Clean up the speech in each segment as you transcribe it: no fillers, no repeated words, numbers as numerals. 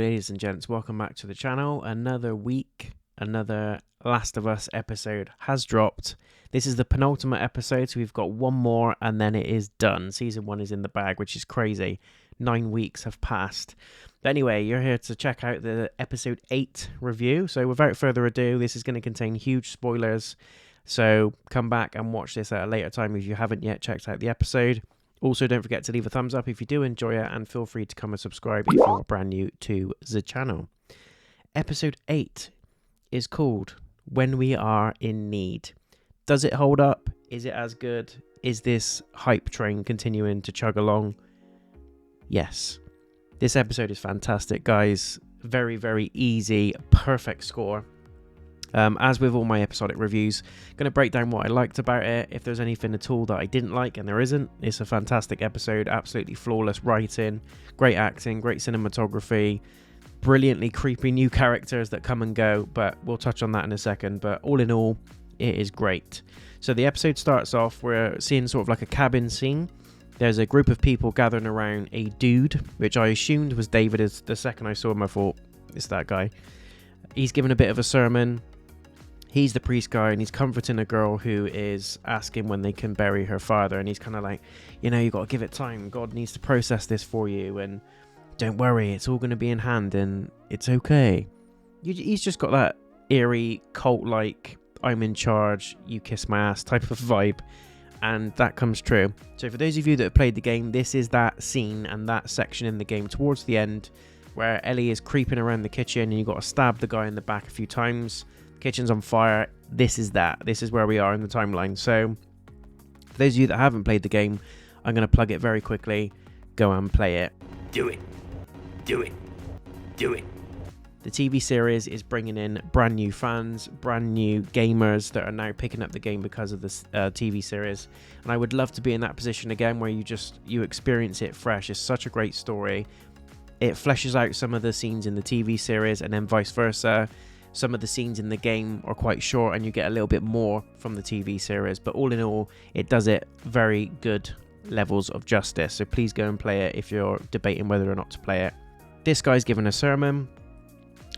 ladies and gents, welcome back to the channel. Another week, another Last of Us episode has dropped. This is the penultimate episode, so we've got one more and then it is done. Season 1 is in the bag, which is crazy. 9 weeks have passed. But anyway, you're here to check out the episode 8 review. So without further ado, this is going to contain huge spoilers. So come back and watch this at a later time if you haven't yet checked out the episode. Also, don't forget to leave a thumbs up if you do enjoy it, and feel free to come and subscribe if you're brand new to the channel. Episode 8 is called When We Are in Need. Does it hold up? Is it as good? Is this hype train continuing to chug along? Yes. This episode is fantastic, guys. Very, very easy, perfect score. As with all my episodic reviews, I'm going to break down what I liked about it. If there's anything at all that I didn't like, and there isn't, it's a fantastic episode. Absolutely flawless writing, great acting, great cinematography, brilliantly creepy new characters that come and go, but we'll touch on that in a second. But all in all, it is great. So the episode starts off, we're seeing sort of like a cabin scene. There's a group of people gathering around a dude, which I assumed was David. As the second I saw him, I thought, it's that guy. He's giving a bit of a sermon. He's the priest guy, and he's comforting a girl who is asking when they can bury her father. And he's kind of like, you know, you got to give it time. God needs to process this for you. And don't worry, it's all going to be in hand and it's okay. He's just got that eerie, cult-like, I'm in charge, you kiss my ass type of vibe. And that comes true. So for those of you that have played the game, this is that scene and that section in the game towards the end where Ellie is creeping around the kitchen and you've got to stab the guy in the back a few times. Kitchen's on fire. This is that. This is where we are in the timeline. So for those of you that haven't played the game, I'm going to plug it very quickly. Go and play it. Do it. Do it. Do it. The TV series is bringing in brand new fans, brand new gamers that are now picking up the game because of this TV series. And I would love to be in that position again where you experience it fresh. It's such a great story. It fleshes out some of the scenes in the TV series and then vice versa. Some of the scenes in the game are quite short and you get a little bit more from the TV series. But all in all, it does it very good levels of justice. So please go and play it if you're debating whether or not to play it. This guy's given a sermon.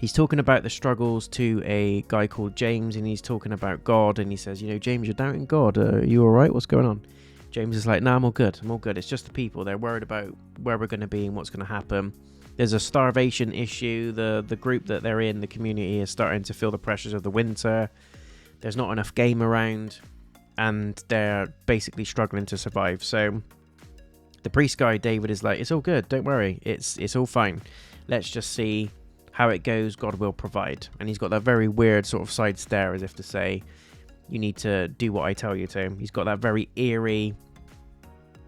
He's talking about the struggles to a guy called James, and he's talking about God. And he says, you know, James, you're doubting God. Are you all right? What's going on? James is like, no, I'm all good. I'm all good. It's just the people. They're worried about where we're going to be and what's going to happen. There's a starvation issue. The group that they're in, the community, is starting to feel the pressures of the winter. There's not enough game around, and they're basically struggling to survive. So the priest guy, David, is like, it's all good. Don't worry. It's all fine. Let's just see how it goes. God will provide. And he's got that very weird sort of side stare as if to say, you need to do what I tell you to. He's got that very eerie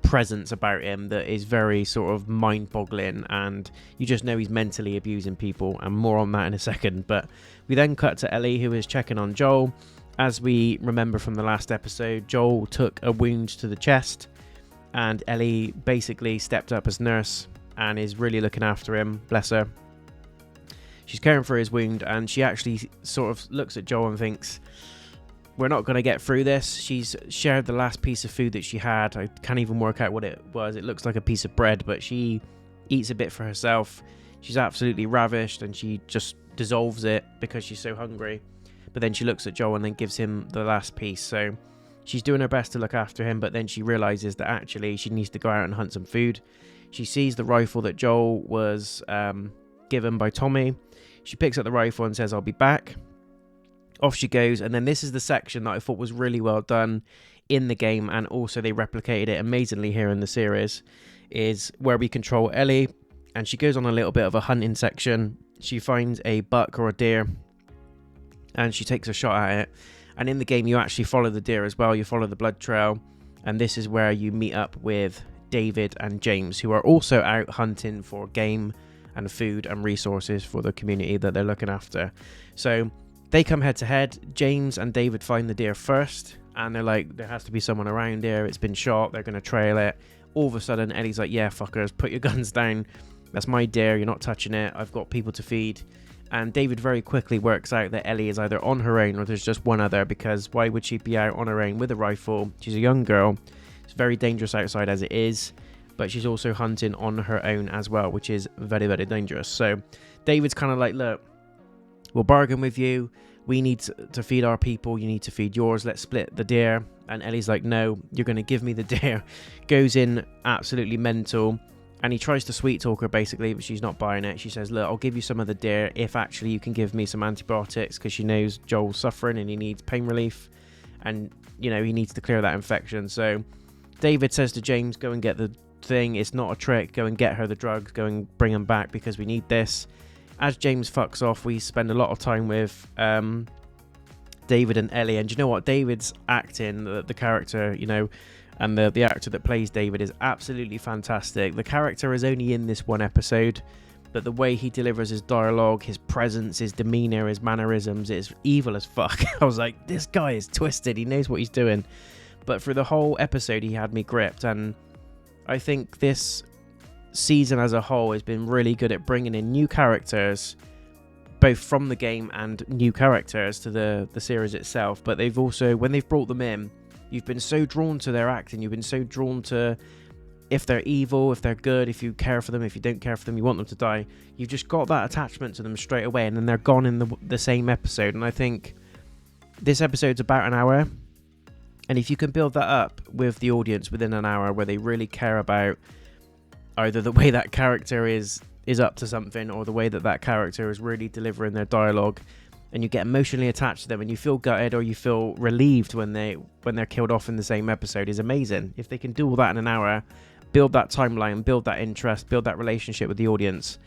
presence about him that is very sort of mind-boggling, and you just know he's mentally abusing people, and more on that in a second. But we then cut to Ellie, who is checking on Joel. As we remember from the last episode, Joel took a wound to the chest, and Ellie basically stepped up as nurse and is really looking after him, bless her. She's caring for his wound, and she actually sort of looks at Joel and thinks, we're not going to get through this. She's shared the last piece of food that she had. I can't even work out what it was. It looks like a piece of bread, but she eats a bit for herself. She's absolutely ravished, and she just dissolves it because she's so hungry. But then she looks at Joel and then gives him the last piece. So she's doing her best to look after him, but then she realizes that actually she needs to go out and hunt some food. She sees the rifle that Joel was given by Tommy. She picks up the rifle and says, I'll be back. Off she goes, and then this is the section that I thought was really well done in the game, and also they replicated it amazingly here in the series, is where we control Ellie, and she goes on a little bit of a hunting section. She finds a buck or a deer, and she takes a shot at it, and in the game you actually follow the deer as well. You follow the blood trail, and this is where you meet up with David and James, who are also out hunting for game and food and resources for the community that they're looking after. So they come head to head. James and David find the deer first, and they're like, there has to be someone around here. It's been shot. They're going to trail it. All of a sudden, Ellie's like, yeah, fuckers, put your guns down. That's my deer. You're not touching it. I've got people to feed. And David very quickly works out that Ellie is either on her own or there's just one other, because why would she be out on her own with a rifle? She's a young girl. It's very dangerous outside as it is. but she's also hunting on her own as well, which is very, very dangerous. So David's kind of like, look, we'll bargain with you. We need to feed our people. You need to feed yours. Let's split the deer. And Ellie's like, no, you're going to give me the deer. Goes in absolutely mental. And he tries to sweet talk her basically, but she's not buying it. She says, look, I'll give you some of the deer if actually you can give me some antibiotics, because she knows Joel's suffering and he needs pain relief. And, you know, he needs to clear that infection. So David says to James, go and get the thing. It's not a trick. Go and get her the drugs. Go and bring them back because we need this. As James fucks off, we spend a lot of time with David and Ellie. And you know what? David's acting, the character, you know, and the actor that plays David is absolutely fantastic. The character is only in this one episode, but the way he delivers his dialogue, his presence, his demeanor, his mannerisms, is evil as fuck. I was like, this guy is twisted. He knows what he's doing. But for the whole episode, he had me gripped. And I think this season as a whole has been really good at bringing in new characters, both from the game and new characters to the series itself. But they've also, when they've brought them in, you've been so drawn to their acting, you've been so drawn to if they're evil, if they're good, if you care for them, if you don't care for them, you want them to die. You've just got that attachment to them straight away, and then they're gone in the same episode. And I think this episode's about an hour, and if you can build that up with the audience within an hour, where they really care about either the way that character is up to something, or the way that character is really delivering their dialogue, and you get emotionally attached to them, and you feel gutted or you feel relieved when they're killed off in the same episode, is amazing. If they can do all that in an hour, build that timeline, build that interest, build that relationship with the audience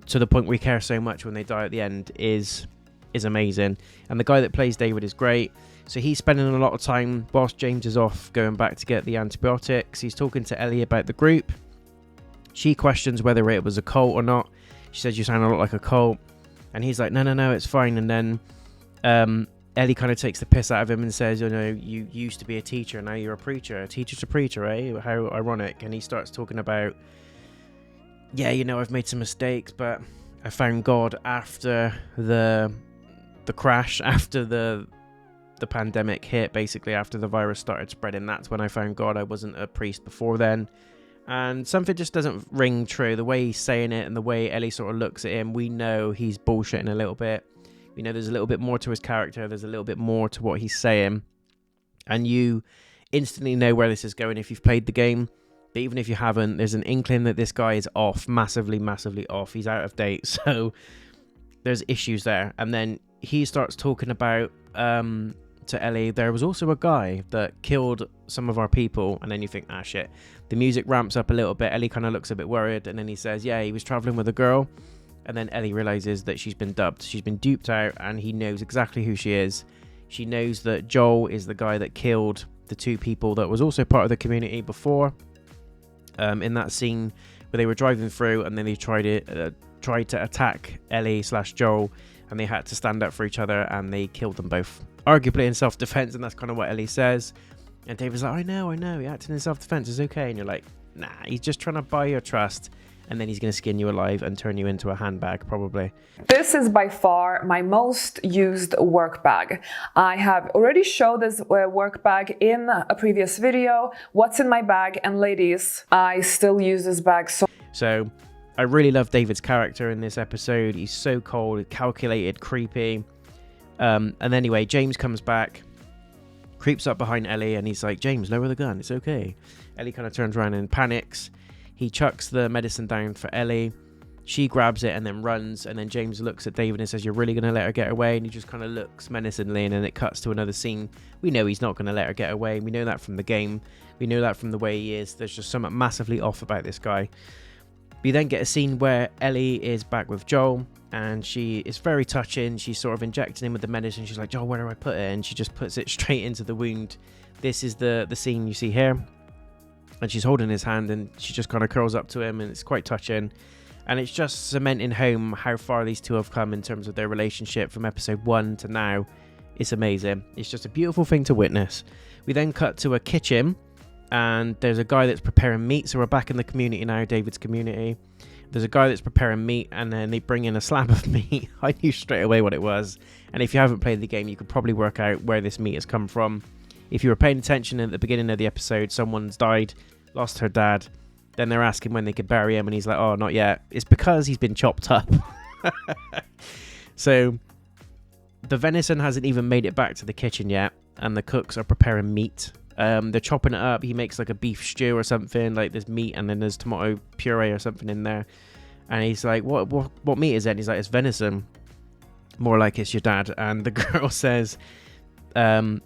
to the point we care so much when they die at the end, is amazing. And the guy that plays David is great. So he's spending a lot of time whilst James is off going back to get the antibiotics. He's talking to Ellie about the group. She questions whether it was a cult or not. She says, you sound a lot like a cult. And he's like, no, it's fine. And then Ellie kind of takes the piss out of him and says, you know, you used to be a teacher, now you're a preacher. A teacher's a preacher, eh? How ironic. And he starts talking about, yeah, you know, I've made some mistakes, but I found God after the crash, after the pandemic hit, basically after the virus started spreading. That's when I found God. I wasn't a priest before then. And something just doesn't ring true. The way he's saying it and the way Ellie sort of looks at him, we know he's bullshitting a little bit. We know there's a little bit more to his character. There's a little bit more to what he's saying. And you instantly know where this is going if you've played the game. But even if you haven't, there's an inkling that this guy is off, massively, massively off. He's out of date. So there's issues there. And then he starts talking about, to Ellie, there was also a guy that killed some of our people. And then you think, ah, shit. The music ramps up a little bit. Ellie kind of looks a bit worried. And then he says, yeah, he was traveling with a girl. And then Ellie realizes that she's been dubbed. She's been duped out, and he knows exactly who she is. She knows that Joel is the guy that killed the two people that was also part of the community before. In that scene where they were driving through, and then they tried to attack Ellie/Joel, and they had to stand up for each other, and they killed them both, arguably in self-defense. And that's kind of what Ellie says. And David's like, I know, he acted in self-defense, it's okay. And you're like, nah, he's just trying to buy your trust. And then he's going to skin you alive and turn you into a handbag, probably. This is by far my most used work bag. I have already showed this work bag in a previous video, what's in my bag, and ladies, I still use this bag so I really love David's character in this episode. He's so cold, calculated, creepy. And anyway, James comes back, creeps up behind Ellie, and he's like, James, lower the gun, it's okay. Ellie kind of turns around and panics. He chucks the medicine down for Ellie. She grabs it and then runs. And then James looks at David and says, you're really going to let her get away? And he just kind of looks menacingly, and then it cuts to another scene. We know he's not going to let her get away. We know that from the game. We know that from the way he is. There's just something massively off about this guy. We then get a scene where Ellie is back with Joel, and she is very touching. She's sort of injecting him with the medicine. She's like, Joel, where do I put it? And she just puts it straight into the wound. This is the scene you see here. And she's holding his hand, and she just kind of curls up to him, and it's quite touching. And it's just cementing home how far these two have come in terms of their relationship from episode 1 to now. It's amazing. It's just a beautiful thing to witness. We then cut to a kitchen, and there's a guy that's preparing meat. So we're back in the community now, David's community. There's a guy that's preparing meat, and then they bring in a slab of meat. I knew straight away what it was. And if you haven't played the game, you could probably work out where this meat has come from. If you were paying attention at the beginning of the episode, someone's died, lost her dad, Then they're asking when they could bury him, and he's like, oh, not yet. It's because he's been chopped up. So the venison hasn't even made it back to the kitchen yet, and the cooks are preparing meat. They're chopping it up. He makes like a beef stew or something, like there's meat and then there's tomato puree or something in there. And he's like, what meat is it? And he's like, it's venison. More like it's your dad. And the girl says, the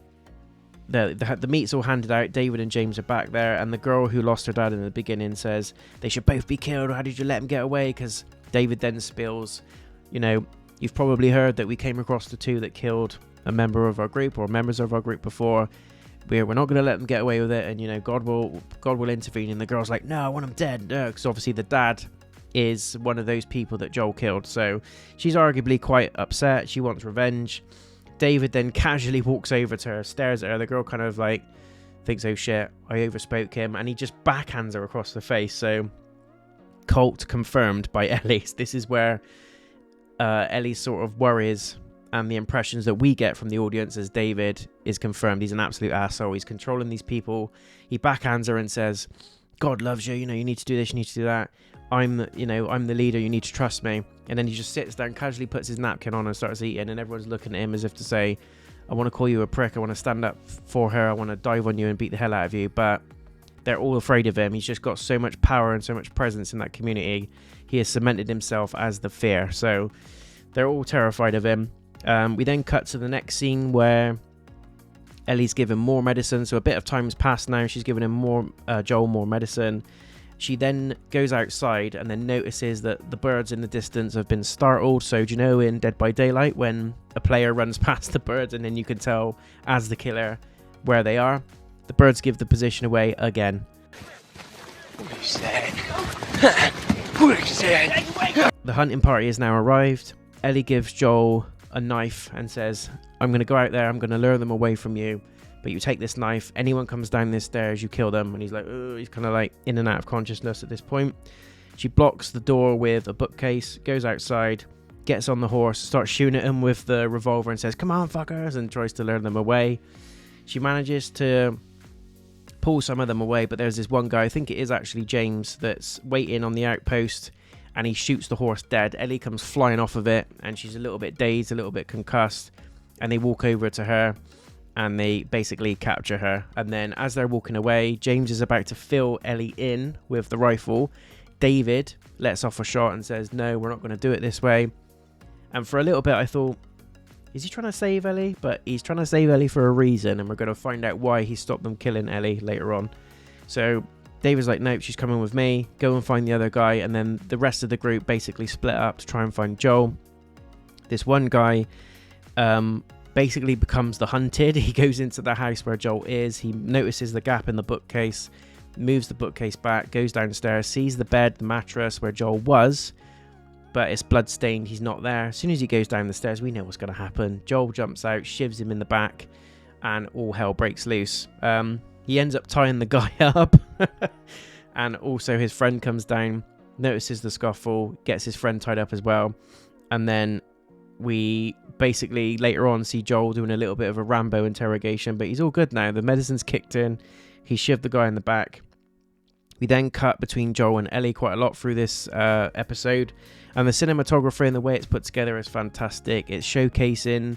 meat's all handed out. David and James are back there, and the girl who lost her dad in the beginning says they should both be killed. How did you let him get away? Because David then spills, you've probably heard that we came across the two that killed a member of our group or members of our group before. We're not going to let them get away with it, and God will intervene. And the girl's like, no, I want him dead, because obviously the dad is one of those people that Joel killed, so she's arguably quite upset. She wants revenge. David then casually walks over to her, stares at her. The girl kind of like thinks, oh shit, I overspoke him, and he just backhands her across the face. So cult confirmed by Ellie. This is where Ellie's sort of worries and the impressions that we get from the audience as David is confirmed. He's an absolute asshole. He's controlling these people. He backhands her and says, God loves you, you need to do this, you need to do that. I'm the leader, you need to trust me. And then he just sits down, casually puts his napkin on and starts eating, and everyone's looking at him as if to say, I want to call you a prick, I want to stand up for her, I want to dive on you and beat the hell out of you. But they're all afraid of him. He's just got so much power and so much presence in that community. He has cemented himself as the fear. So they're all terrified of him. We then cut to the next scene where Ellie's given more medicine. So a bit of time's passed now. She's given him Joel more medicine. She then goes outside and then notices that the birds in the distance have been startled. So do you know in Dead by Daylight when a player runs past the birds and then you can tell as the killer where they are? The birds give the position away again. The hunting party has now arrived. Ellie gives Joel a knife and says, I'm going to go out there, I'm going to lure them away from you, but you take this knife, anyone comes down this stairs, you kill them. And he's like, oh, he's kind of like in and out of consciousness at this point. She blocks the door with a bookcase, goes outside, gets on the horse, starts shooting at him with the revolver and says, come on fuckers, and tries to lure them away. She manages to pull some of them away, but there's this one guy, I think it is actually James, that's waiting on the outpost, and he shoots the horse dead. Ellie comes flying off of it, and she's a little bit dazed, a little bit concussed, and they walk over to her, and they basically capture her. And then as they're walking away, James is about to fill Ellie in with the rifle. David lets off a shot and says, no, we're not going to do it this way. And for a little bit I thought, is he trying to save Ellie? But he's trying to save Ellie for a reason, and we're going to find out why he stopped them killing Ellie later on. So David's like, nope, she's coming with me, go and find the other guy. And then the rest of the group basically split up to try and find Joel. This one guy basically becomes the hunted. He goes into the house where Joel is. He notices the gap in the bookcase, moves the bookcase back, goes downstairs, sees the bed, the mattress where Joel was, but it's bloodstained. He's not there. As soon as he goes down the stairs, we know what's going to happen. Joel jumps out, shivs him in the back, and all hell breaks loose. He ends up tying the guy up, and also his friend comes down, notices the scuffle, gets his friend tied up as well. And then we basically later on see Joel doing a little bit of a Rambo interrogation, but he's all good now. The medicine's kicked in. He shivved the guy in the back. We then cut between Joel and Ellie quite a lot through this episode, and the cinematography and the way it's put together is fantastic. It's showcasing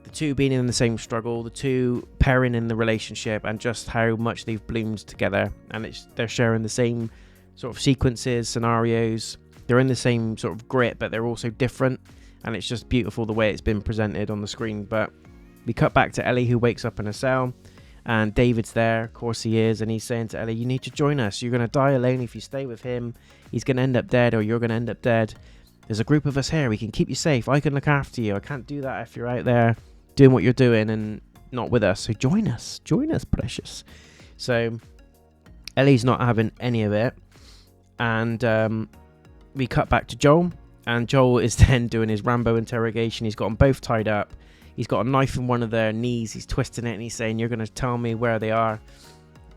the two being in the same struggle, the two pairing in the relationship, and just how much they've bloomed together. And they're sharing the same sort of sequences, scenarios. They're in the same sort of grit, but they're also different. And it's just beautiful the way it's been presented on the screen. But we cut back to Ellie, who wakes up in a cell, and David's there. Of course he is. And he's saying to Ellie, you need to join us. You're going to die alone if you stay with him. He's going to end up dead, or you're going to end up dead. There's a group of us here. We can keep you safe. I can look after you. I can't do that if you're out there doing what you're doing and not with us. So join us. Join us, precious. So Ellie's not having any of it. And we cut back to Joel. And Joel is then doing his Rambo interrogation. He's got them both tied up. He's got a knife in one of their knees. He's twisting it and he's saying, you're going to tell me where they are.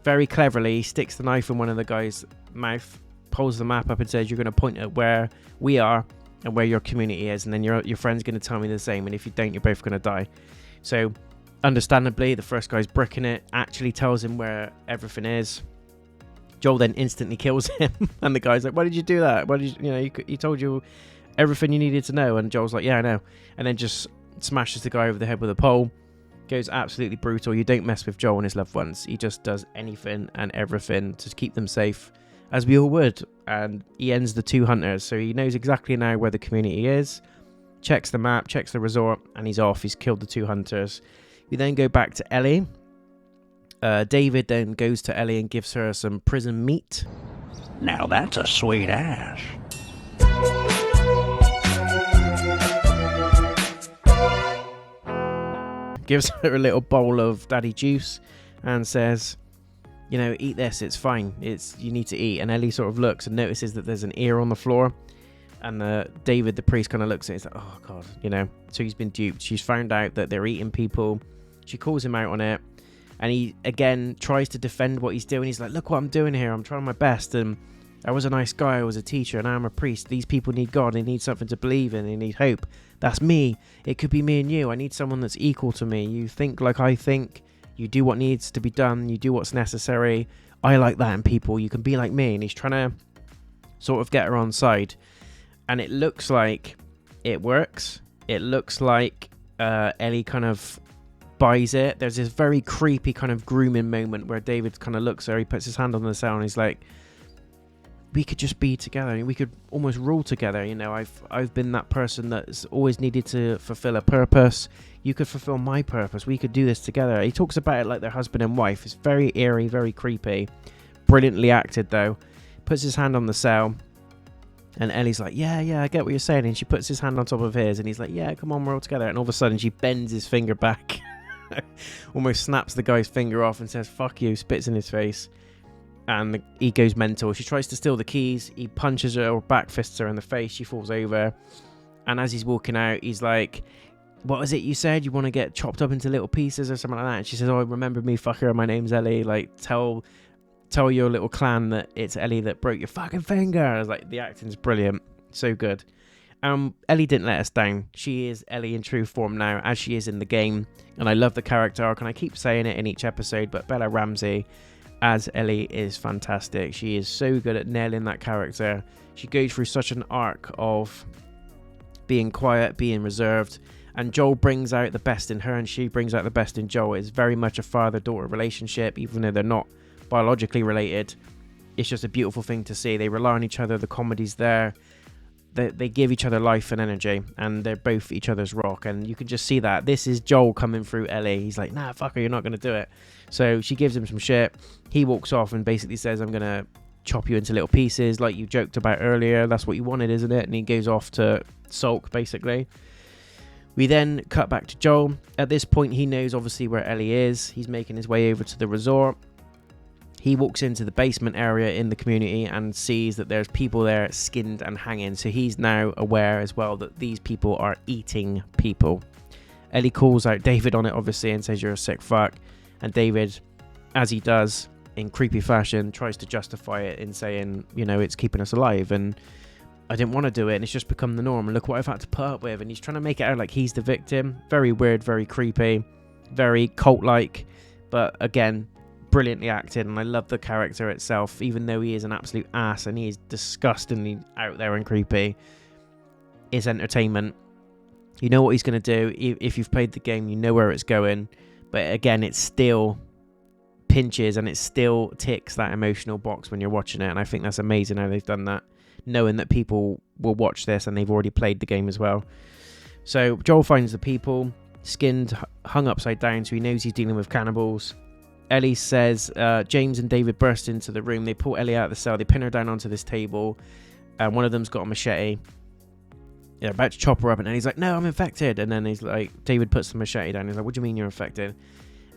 Very cleverly, he sticks the knife in one of the guy's mouth, pulls the map up and says, you're going to point at where we are and where your community is. And then your friend's going to tell me the same. And if you don't, you're both going to die. So understandably, the first guy's bricking it, actually tells him where everything is. Joel then instantly kills him, and the guy's like, why did you do that? Why did you, he told you everything you needed to know, and Joel's like, yeah, I know, and then just smashes the guy over the head with a pole. Goes absolutely brutal. You don't mess with Joel and his loved ones. He just does anything and everything to keep them safe, as we all would. And he ends the 2 hunters, so he knows exactly now where the community is, checks the map, checks the resort, and he's off. He's killed the 2 hunters. We then go back to Ellie. David then goes to Ellie and gives her some prison meat. Now that's a sweet ass. Gives her a little bowl of daddy juice and says, you know, eat this, it's fine. You need to eat. And Ellie sort of looks and notices that there's an ear on the floor. And David, the priest, kind of looks at it. He's like, oh, God, you know. So he's been duped. She's found out that they're eating people. She calls him out on it. And he, again, tries to defend what he's doing. He's like, look what I'm doing here. I'm trying my best. And I was a nice guy. I was a teacher. And now I'm a priest. These people need God. They need something to believe in. They need hope. That's me. It could be me and you. I need someone that's equal to me. You think like I think. You do what needs to be done. You do what's necessary. I like that in people. You can be like me. And he's trying to sort of get her on side. And it looks like it works. It looks like Ellie kind of buys it. There's this very creepy kind of grooming moment where David kind of looks at her. He puts his hand on the cell and he's like, we could just be together. We could almost rule together. You know, I've been that person that's always needed to fulfill a purpose. You could fulfill my purpose. We could do this together. He talks about it like they're husband and wife. It's very eerie, very creepy. Brilliantly acted, though. Puts his hand on the cell. And Ellie's like, yeah, I get what you're saying. And she puts his hand on top of his. And he's like, yeah, come on, we're all together. And all of a sudden, she bends his finger back. Almost snaps the guy's finger off and says, fuck you, spits in his face. And he goes mental. She tries to steal the keys. He punches her or back fists her in the face. She falls over. And as he's walking out, he's like, what was it you said? You want to get chopped up into little pieces or something like that? And she says, oh, remember me, fucker. My name's Ellie. Like, tell your little clan that it's Ellie that broke your fucking finger. I was like, the acting's brilliant. So good. Ellie didn't let us down. She is Ellie in true form now, as she is in the game. And I love the character arc, and I keep saying it in each episode, but Bella Ramsey as Ellie is fantastic. She is so good at nailing that character. She goes through such an arc of being quiet, being reserved, and Joel brings out the best in her, and she brings out the best in Joel. It's very much a father-daughter relationship, even though they're not biologically related. It's just a beautiful thing to see. They rely on each other. The comedy's there. They give each other life and energy, and they're both each other's rock. And you can just see that. This is Joel coming through Ellie. He's like, nah, fucker, you're not going to do it. So she gives him some shit. He walks off and basically says, I'm going to chop you into little pieces like you joked about earlier. That's what you wanted, isn't it? And he goes off to sulk, basically. We then cut back to Joel. At this point, he knows obviously where Ellie is. He's making his way over to the resort. He walks into the basement area in the community and sees that there's people there skinned and hanging. So he's now aware as well that these people are eating people. Ellie calls out David on it, obviously, and says, you're a sick fuck. And David, as he does in creepy fashion, tries to justify it in saying, you know, it's keeping us alive. And I didn't want to do it, and it's just become the norm. And look what I've had to put up with. And he's trying to make it out like he's the victim. Very weird, very creepy, very cult-like. But again, brilliantly acted, and I love the character itself, even though he is an absolute ass and he is disgustingly out there and creepy. It's entertainment. You know what he's going to do. If you've played the game, you know where it's going. But again, it still pinches and it still ticks that emotional box when you're watching it, and I think that's amazing how they've done that, knowing that people will watch this and they've already played the game as well. So Joel finds the people skinned, hung upside down, so he knows he's dealing with cannibals. Ellie says, James and David burst into the room. They pull Ellie out of the cell. They pin her down onto this table. And one of them's got a machete. They're about to chop her up. And Ellie's like, no, I'm infected. And then he's like, David puts the machete down. He's like, what do you mean you're infected?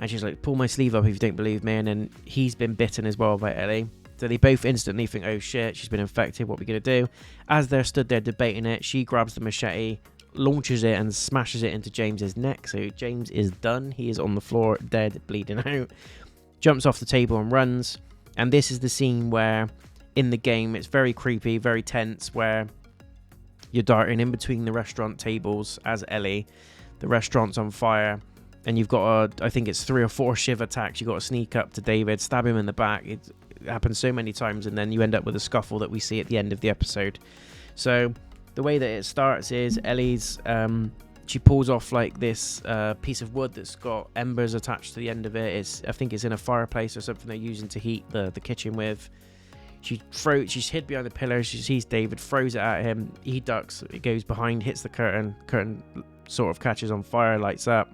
And she's like, pull my sleeve up if you don't believe me. And then he's been bitten as well by Ellie. So they both instantly think, oh shit, she's been infected. What are we going to do? As they're stood there debating it, she grabs the machete, launches it and smashes it into James's neck. So James is done. He is on the floor, dead, bleeding out. Jumps off the table and runs. And this is the scene where in the game it's very creepy, very tense, where you're darting in between the restaurant tables as Ellie. The restaurant's on fire, and you've got I think it's 3 or 4 shiv attacks. You've got to sneak up to David, stab him in the back. It happens so many times, and then you end up with a scuffle that we see at the end of the episode. So the way that it starts is Ellie's she pulls off like this piece of wood that's got embers attached to the end of it. I think it's in a fireplace or something they're using to heat the kitchen with. She's hid behind the pillar. She sees David, throws it at him. He ducks. It goes behind, hits the curtain. Curtain sort of catches on fire, lights up.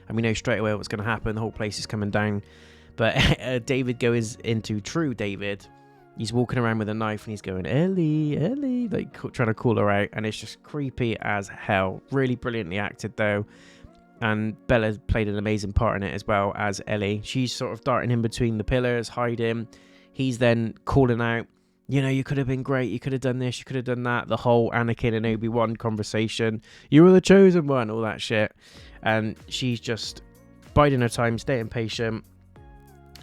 And we know straight away what's going to happen. The whole place is coming down. But David goes into true David. He's walking around with a knife and he's going, Ellie, Ellie, like trying to call her out. And it's just creepy as hell. Really brilliantly acted though. And Bella played an amazing part in it as well as Ellie. She's sort of darting in between the pillars, hiding. He's then calling out, you know, you could have been great. You could have done this. You could have done that. The whole Anakin and Obi-Wan conversation. You were the chosen one, all that shit. And she's just biding her time, staying patient,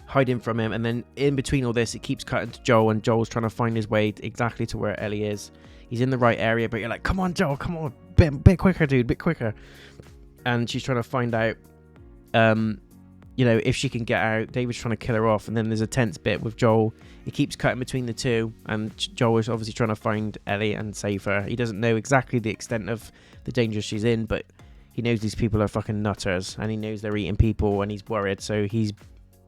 hiding from him. And then in between all this, it keeps cutting to Joel, and Joel's trying to find his way exactly to where Ellie is. He's in the right area, but you're like, come on, Joel, come on. Bit quicker, dude, bit quicker. And she's trying to find out, you know, if she can get out. David's trying to kill her off, and then there's a tense bit with Joel. He keeps cutting between the two, and Joel is obviously trying to find Ellie and save her. He doesn't know exactly the extent of the danger she's in, but he knows these people are fucking nutters, and he knows they're eating people, and he's worried, so he's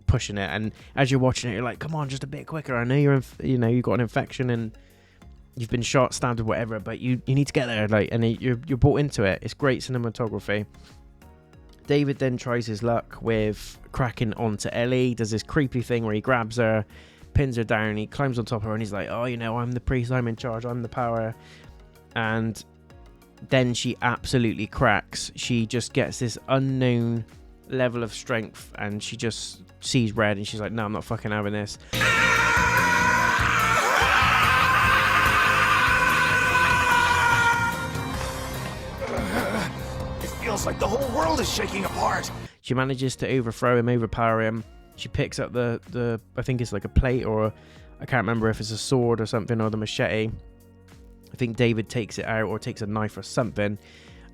pushing it. And as you're watching it, you're like, come on, just a bit quicker. I know you've got an infection and you've been shot, stabbed, or whatever, but you need to get there, like, and you're bought into it. It's great cinematography. David then tries his luck with cracking onto Ellie, does this creepy thing where he grabs her, pins her down, he climbs on top of her, and he's like, oh, you know, I'm the priest, I'm in charge, I'm the power. And then she absolutely cracks. She just gets this unknown level of strength, and she just sees red, and she's like, no, I'm not fucking having this. Feels like the whole world is shaking apart. She manages to overpower him. She picks up the I think it's like a plate, or I can't remember if it's a sword or something, or the machete. I think David takes it out, or takes a knife or something,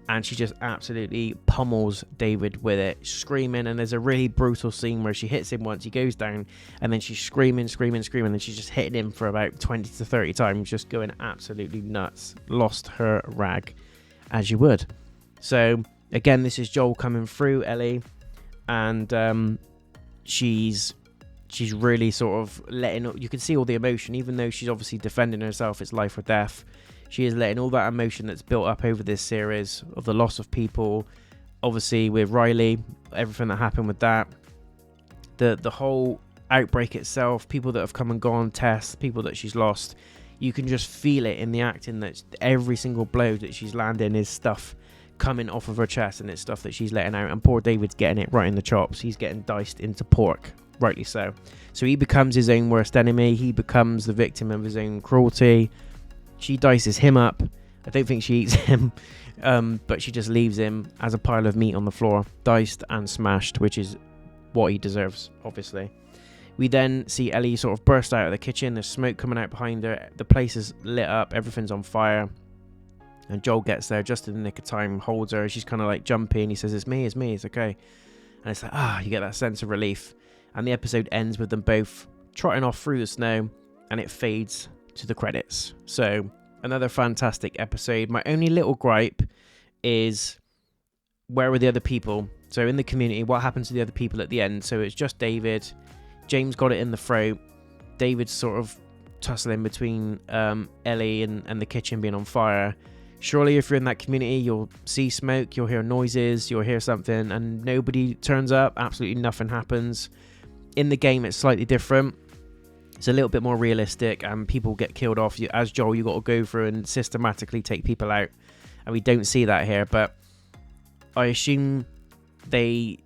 and she just absolutely pummels David with it, screaming. And there's a really brutal scene where she hits him once, he goes down, and then she's screaming, and she's just hitting him for about 20 to 30 times, just going absolutely nuts. Lost her rag, as you would. So again, this is Joel coming through Ellie, and she's really sort of letting, you can see all the emotion, even though she's obviously defending herself, it's life or death. She is letting all that emotion that's built up over this series of the loss of people, obviously with Riley, everything that happened with that, the whole outbreak itself, people that have come and gone, Tess, people that she's lost. You can just feel it in the acting, that every single blow that she's landing is stuff coming off of her chest, and it's stuff that she's letting out. And poor David's getting it right in the chops. He's getting diced into pork, rightly so. So he becomes his own worst enemy. He becomes the victim of his own cruelty. She dices him up. I don't think she eats him, but she just leaves him as a pile of meat on the floor, diced and smashed, which is what he deserves, obviously. We then see Ellie sort of burst out of the kitchen. There's smoke coming out behind her. The place is lit up. Everything's on fire. And Joel gets there just in the nick of time, holds her. She's kind of like jumpy, and he says, it's me, it's okay. And it's like, you get that sense of relief. And the episode ends with them both trotting off through the snow, and it fades to the credits. So another fantastic episode. My only little gripe is, where were the other people? So in the community, what happened to the other people at the end? So it's just David. James got it in the throat. David's sort of tussling between Ellie and the kitchen being on fire. Surely if you're in that community, you'll see smoke, you'll hear noises, you'll hear something, and nobody turns up, absolutely nothing happens. In the game, it's slightly different. It's a little bit more realistic, and people get killed off. As Joel, you got to go through and systematically take people out, and we don't see that here. But I assume they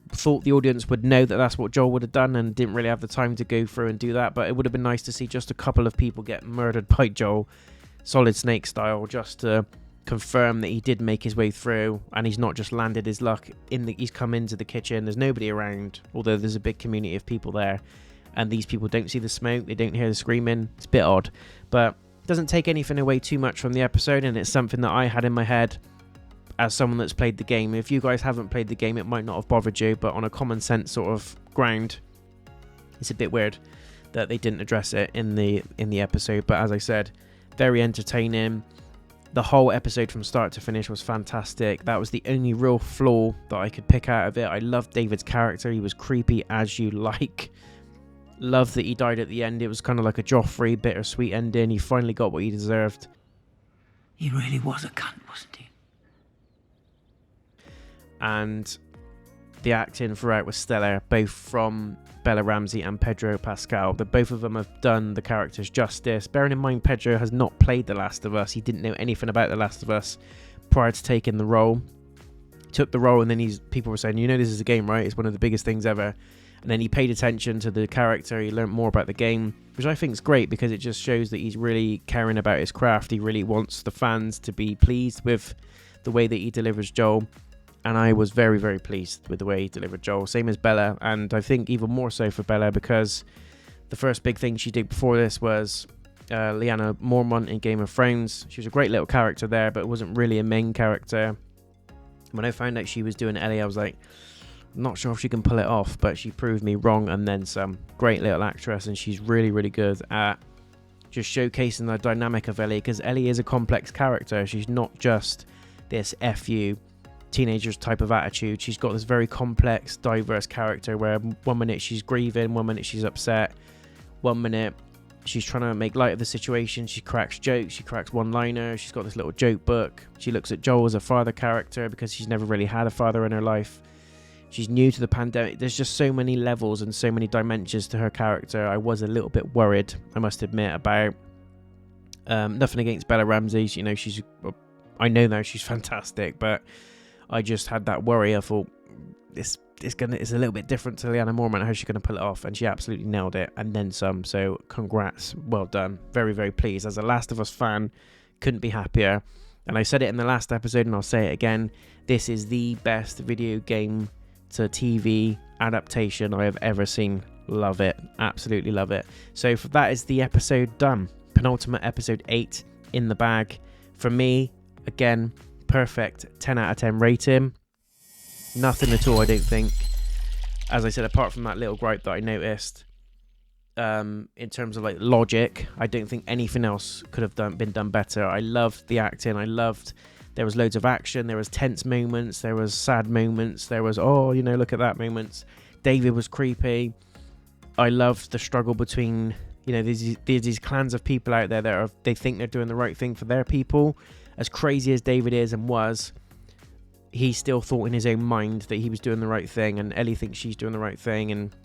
thought the audience would know that that's what Joel would have done, and didn't really have the time to go through and do that. But it would have been nice to see just a couple of people get murdered by Joel, Solid Snake style, just to confirm that he did make his way through, and he's not just landed his luck he's come into the kitchen. There's nobody around, although there's a big community of people there, and these people don't see the smoke, they don't hear the screaming. It's a bit odd, but it doesn't take anything away too much from the episode, and it's something that I had in my head as someone that's played the game. If you guys haven't played the game, it might not have bothered you, but on a common sense sort of ground, it's a bit weird. that they didn't address it in the episode. But as I said, very entertaining. The whole episode from start to finish was fantastic. That was the only real flaw that I could pick out of it. I loved David's character. He was creepy as you like. Loved that he died at the end. It was kind of like a Joffrey bittersweet ending. He finally got what he deserved. He really was a cunt, wasn't he? And the acting throughout was stellar, both from Bella Ramsey and Pedro Pascal. The both of them have done the characters justice. Bearing in mind, Pedro has not played The Last of Us. He didn't know anything about The Last of Us prior to taking the role. Took the role, and then people were saying, this is a game, right? It's one of the biggest things ever. And then he paid attention to the character. He learned more about the game, which I think is great because it just shows that he's really caring about his craft. He really wants the fans to be pleased with the way that he delivers Joel. And I was very, very pleased with the way he delivered Joel. Same as Bella. And I think even more so for Bella because the first big thing she did before this was Lyanna Mormont in Game of Thrones. She was a great little character there, but wasn't really a main character. When I found out she was doing Ellie, I was like, I'm not sure if she can pull it off, but she proved me wrong and then some. Great little actress, and she's really, really good at just showcasing the dynamic of Ellie, because Ellie is a complex character. She's not just this FU teenagers type of attitude. She's got this very complex, diverse character where 1 minute she's grieving, 1 minute she's upset, 1 minute she's trying to make light of the situation. She cracks jokes, she cracks one-liners. She's got this little joke book. She looks at Joel as a father character because she's never really had a father in her life. She's new to the pandemic. There's just so many levels and so many dimensions to her character. I was a little bit worried, I must admit, about nothing against Bella Ramsey. I know now she's fantastic, but I just had that worry. I thought it's a little bit different to Lyanna Mormont. How's she going to pull it off? And she absolutely nailed it, and then some. So congrats, well done. Very, very pleased. As a Last of Us fan, couldn't be happier. And I said it in the last episode, and I'll say it again. This is the best video game to TV adaptation I have ever seen. Love it, absolutely love it. So that is the episode done. Penultimate episode 8 in the bag. For me, again, perfect 10 out of 10 rating. Nothing at all, I don't think. As I said, apart from that little gripe that I noticed, in terms of like logic, I don't think anything else could have been done better. I loved the acting. There was loads of action. There was tense moments. There was sad moments. There was, look at that moments. David was creepy. I loved the struggle between, there's these clans of people out there that they think they're doing the right thing for their people. As crazy as David is and was, he still thought in his own mind that he was doing the right thing, and Ellie thinks she's doing the right thing. And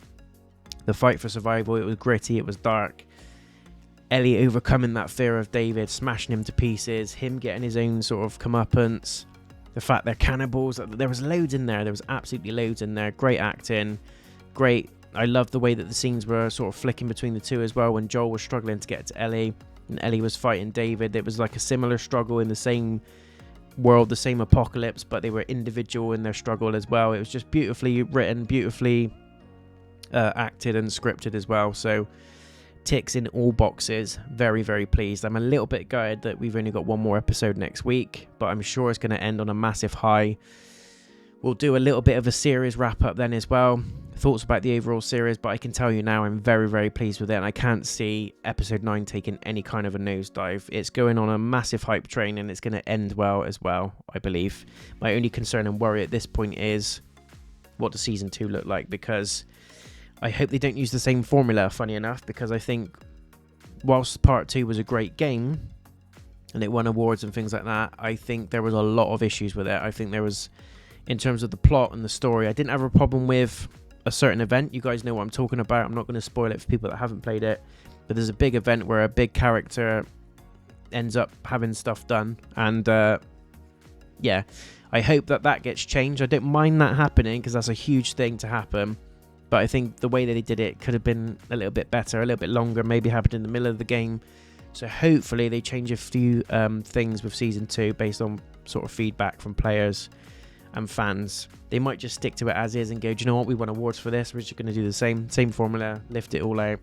the fight for survival, it was gritty, it was dark. Ellie overcoming that fear of David, smashing him to pieces, him getting his own sort of comeuppance, the fact they're cannibals. There was loads in there. There was absolutely loads in there. Great acting. Great. I loved the way that the scenes were sort of flicking between the two as well. When Joel was struggling to get to Ellie and Ellie was fighting David, it was like a similar struggle in the same world, the same apocalypse, but they were individual in their struggle as well. It was just beautifully written, beautifully acted and scripted as well. So ticks in all boxes. Very, very pleased. I'm a little bit gutted that we've only got one more episode next week, but I'm sure it's going to end on a massive high. We'll do a little bit of a series wrap up then as well. Thoughts about the overall series, but I can tell you now I'm very, very pleased with it, and I can't see episode 9 taking any kind of a nosedive. It's going on a massive hype train, and it's going to end well as well, I believe. My only concern and worry at this point is what does season 2 look like, because I hope they don't use the same formula, funny enough, because I think whilst part 2 was a great game and it won awards and things like that, I think there was a lot of issues with it. I think there was, in terms of the plot and the story, I didn't have a problem with a certain event. You guys know what I'm talking about. I'm not going to spoil it for people that haven't played it, but there's a big event where a big character ends up having stuff done, and yeah, I hope that gets changed. I don't mind that happening because that's a huge thing to happen, but I think the way that they did it could have been a little bit better, a little bit longer, maybe happened in the middle of the game. So hopefully they change a few things with season 2 based on sort of feedback from players and fans. They might just stick to it as is and go, do you know what, we won awards for this, we're just going to do the same formula, lift it all out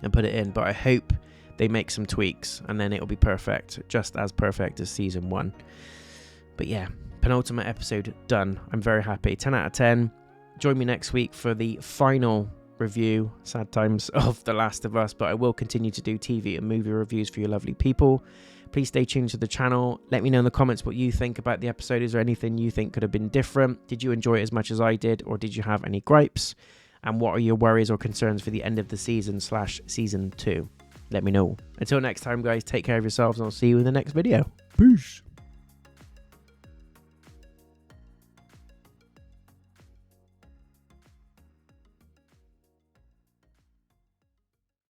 and put it in. But I hope they make some tweaks and then it'll be perfect, just as perfect as season 1. But yeah, penultimate episode done. I'm very happy. 10 out of 10. Join me next week for the final review, sad times of The Last of Us, but I will continue to do TV and movie reviews for you lovely people. Please stay tuned to the channel. Let me know in the comments what you think about the episode. Is there anything you think could have been different? Did you enjoy it as much as I did, or did you have any gripes? And what are your worries or concerns for the end of the season / season 2? Let me know. Until next time, guys, take care of yourselves, and I'll see you in the next video. Peace.